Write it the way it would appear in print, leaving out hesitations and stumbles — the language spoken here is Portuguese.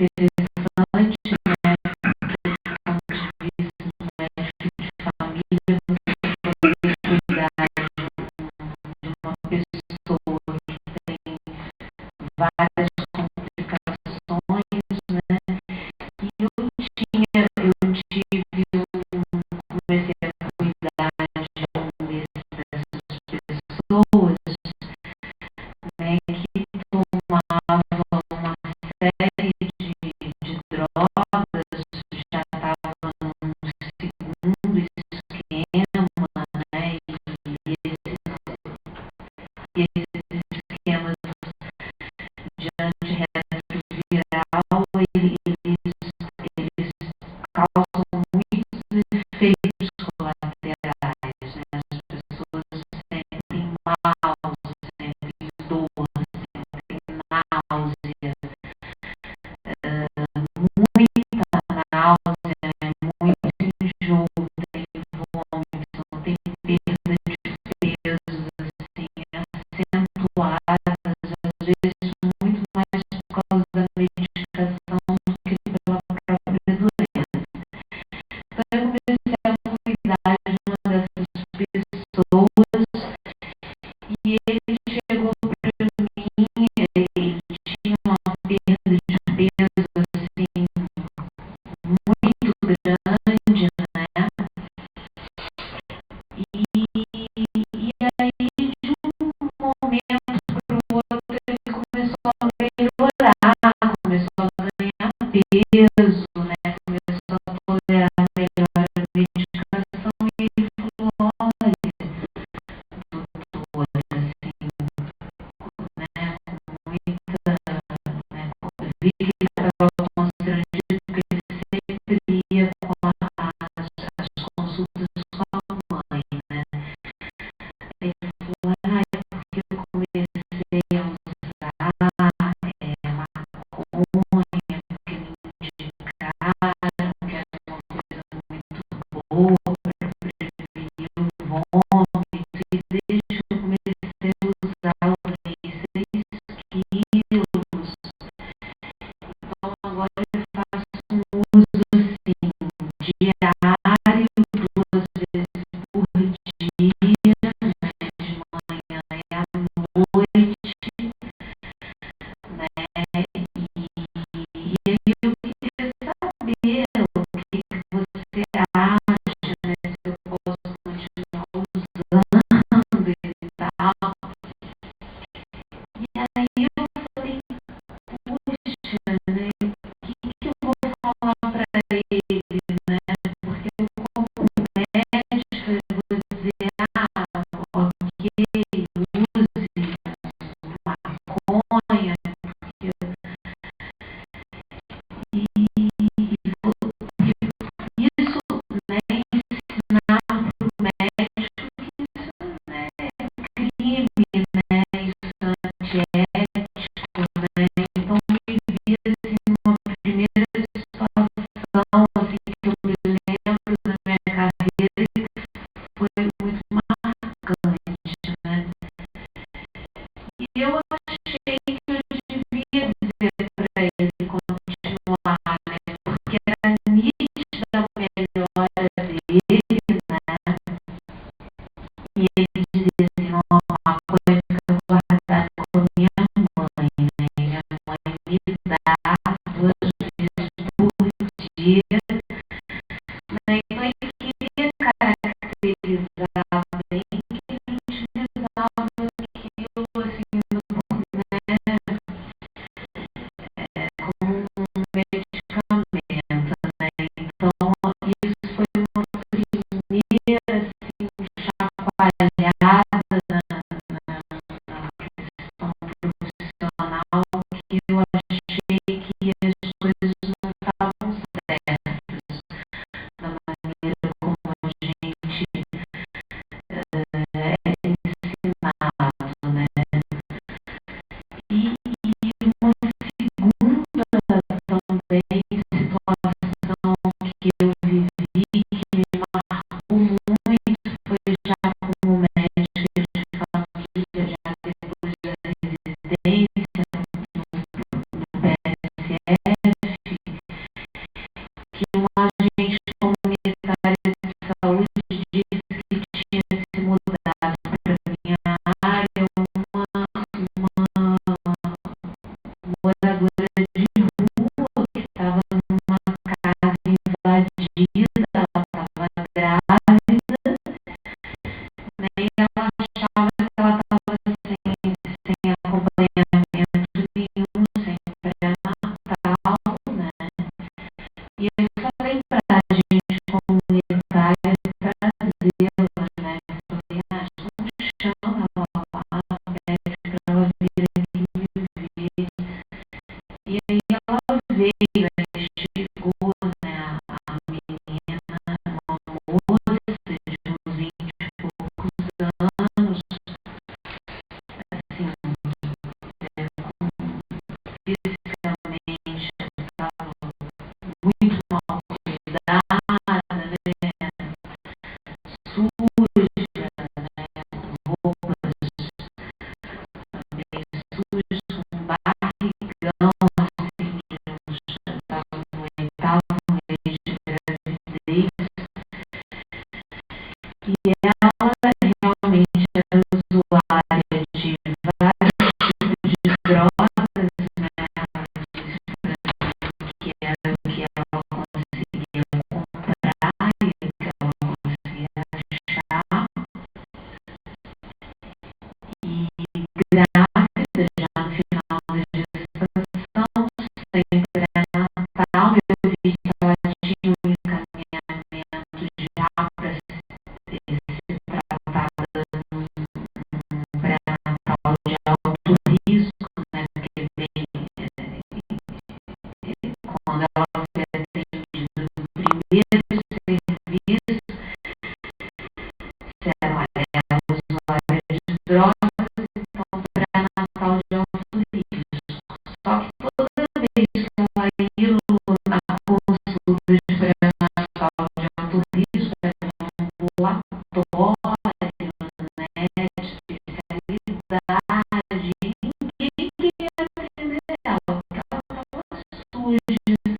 interessante, né, do ponto de vista do médico de família, você poder cuidar de uma pessoa que tem várias complicações, né? E eu tive, comecei a cuidar de um dessas pessoas, né, que tomava uma série de drogas, já estava num segundo esquema, né, e esses esquemas de antirretroviral, eles causam muitos efeitos colaterais, né? As pessoas sentem mal, sentem dor, sentem náusea, muita náusea, né? Muito enjoo, tem vômito, tem perda de peso, assim, acentuadas, às vezes muito mais por causa da medicação do que pela própria doença. Então eu comecei a cuidar de uma dessas pessoas e ele chegou para mim, ele tinha uma perda de peso assim muito grande, né? E aí de um momento para o outro ele começou a melhorar, começou a ganhar peso, né? Começou a tolerar melhor a medicação e ele falou, olha, doutor, assim, né, com muita, né, eu vi que ele estava constrangido, porque ele sempre ia com as consultas com a mãe, né? Ele falou, é porque eu comecei a usar maconha, porque me indicaram que era uma coisa muito boa para prevenir o vômito, e desde que eu comecei a usar, eu ganhei 6 quilos. Então agora eu faço um uso assim, diário, 2 vezes por dia, né, de manhã e à noite, né? E aí eu queria saber o que você acha, né, se eu posso continuar usando e tal. E aí eu falei, puxa, né, o que eu vou falar para ele, né? Porque eu, como médica, eu vou dizer, ok, use maconha, porque isso, né, ensinar para o médico que isso, né, é crime, né, isso é antiético, né? Então me vi assim numa primeira situação assim que eu me lembro da minha carreira que foi muito marcante, né? E eu achei que eu devia dizer para ele continuar, né? Porque era nítida a melhora dele, né? E ele dizia assim, não, uma coisa que eu guardar com minha mãe, né? Minha mãe me dá 2 vezes por dia, né? Então ele queria caracterizar bem que a gente resolve aquilo assim, né, como um medicamento, né? Então isso foi uma primeira assim, chacoalhada na questão profissional que eu achei que escondida, ela estava grávida, né? E ela achava que ela estava sem acompanhamento nenhum, sem pré-natal, né? E eu falei para a gente comunitária trazê-la, né? Eu falei, não chama ela lá, pede para ela vir aqui me ver. E aí ela veio, aí chegou, né, a menina, uma moça de uns 20 e poucos anos, assim, fisicamente estava muito mal cuidada, né, suja, né, roupas bem sujas, com barrigão, assim, estava no oitavo mês de gravidez, e ela realmente era usuária de vários tipos de drogas, né, que era o que ela conseguia comprar e o que ela conseguia achar, e grávida já no final da gestação, sem pré-natal, eu vi que ela tinha um encaminhamento já para ser tratada num pré-natal de alto risco, né? Porque quando ela foi atendida no primeiro serviço, disseram, olha, ela é usuária de drogas, então pré-natal de alto risco. Só que toda vez que ela ia na consulta de pré-natal de alto risco, era um ambulatório, né, de especialidade, ninguém queria atender ela, porque ela estava suja,